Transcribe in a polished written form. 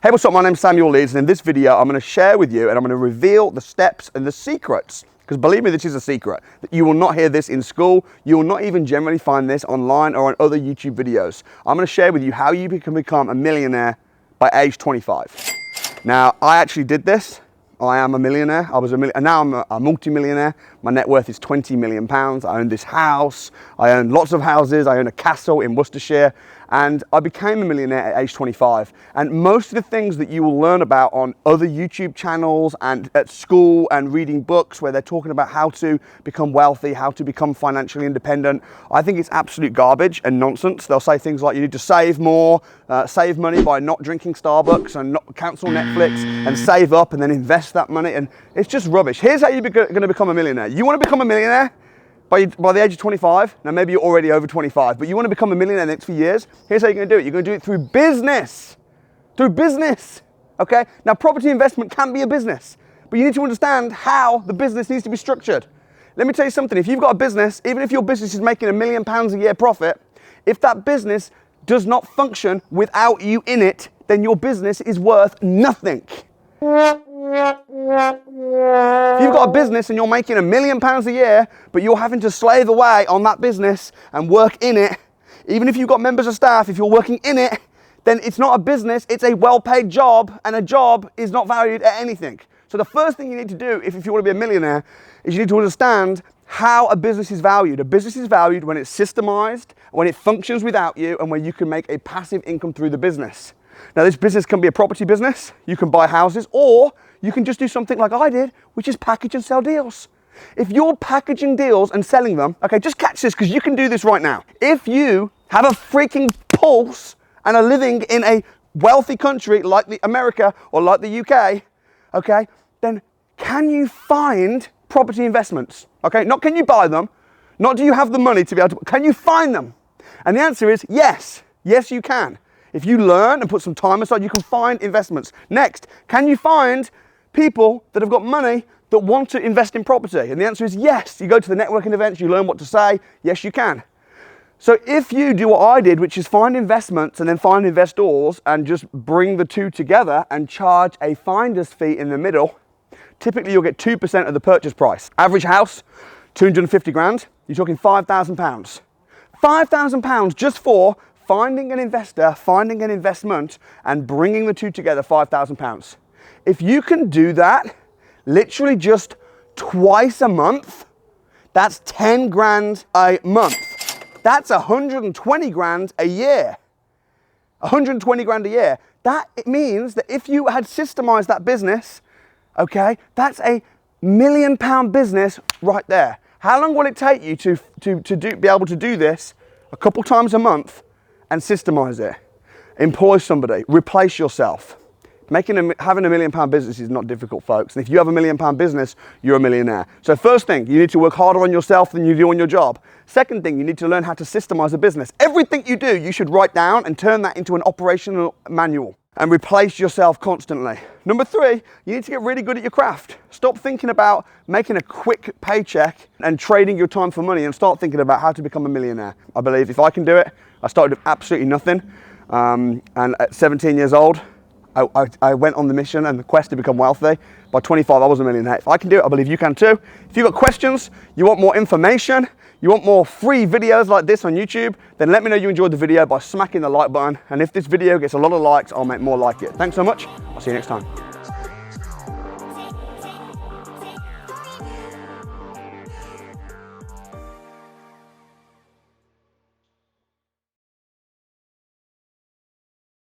Hey, what's up? My name's Samuel Leeds, and in this video, I'm going to share with you and I'm going to reveal the steps and the secrets. Because believe me, this is a secret. You will not hear this in school. You will not even generally find this online or on other YouTube videos. I'm going to share with you how you can become a millionaire by age 25. Now, I actually did this. I am a millionaire. And now I'm a multi-millionaire. My net worth is £20 million. I own this house. I own lots of houses. I own a castle in Worcestershire. And I became a millionaire at age 25. And most of the things that you will learn about on other YouTube channels and at school and reading books where they're talking about how to become wealthy, how to become financially independent, I think it's absolute garbage and nonsense. They'll say things like you need to save more, save money by not drinking Starbucks and not cancel Netflix and save up and then invest that money. And it's just rubbish. Here's how you're going to become a millionaire. You want to become a millionaire? By the age of 25, now maybe you're already over 25, but you want to become a millionaire in the next few years, here's how you're going to do it. You're going to do it through business. Through business, okay? Now, property investment can be a business, but you need to understand how the business needs to be structured. Let me tell you something. If you've got a business, even if your business is making £1 million a year profit, if that business does not function without you in it, then your business is worth nothing. If you've got a business and you're making £1 million a year, but you're having to slave away on that business and work in it, even if you've got members of staff, if you're working in it, then it's not a business, it's a well-paid job, and a job is not valued at anything. So the first thing you need to do if you want to be a millionaire is you need to understand how a business is valued. A business is valued when it's systemized, when it functions without you, and when you can make a passive income through the business. Now, this business can be a property business, you can buy houses, or you can just do something like I did, which is package and sell deals. If you're packaging deals and selling them, okay, just catch this because you can do this right now. If you have a freaking pulse and are living in a wealthy country like America or like the UK, okay, then can you find property investments? Okay, not can you buy them, not do you have the money to be able to, can you find them? And the answer is yes. Yes, you can. If you learn and put some time aside, you can find investments. Next, can you find people that have got money that want to invest in property? And the answer is yes. You go to the networking events, you learn what to say. Yes, you can. So if you do what I did, which is find investments and then find investors and just bring the two together and charge a finder's fee in the middle, typically you'll get 2% of the purchase price. Average house, 250 grand. You're talking £5,000. £5,000 just for finding an investor, finding an investment, and bringing the two together, £5,000. If you can do that, literally just twice a month, that's 10 grand a month. That's 120 grand a year. 120 grand a year. That it means that if you had systemized that business, okay, that's a £1 million business right there. How long will it take you to be able to do this a couple times a month and systemize it? Employ somebody, replace yourself. Having a £1 million business is not difficult, folks. And if you have a £1 million business, you're a millionaire. So first thing, you need to work harder on yourself than you do on your job. Second thing, you need to learn how to systemize a business. Everything you do, you should write down and turn that into an operational manual and replace yourself constantly. Number three, you need to get really good at your craft. Stop thinking about making a quick paycheck and trading your time for money and start thinking about how to become a millionaire. I believe if I can do it, I started with absolutely nothing. And at 17 years old, I went on the mission and the quest to become wealthy. By 25, I was a millionaire. If I can do it, I believe you can too. If you've got questions, you want more information, you want more free videos like this on YouTube, then let me know you enjoyed the video by smacking the like button. And if this video gets a lot of likes, I'll make more like it. Thanks so much. I'll see you next time.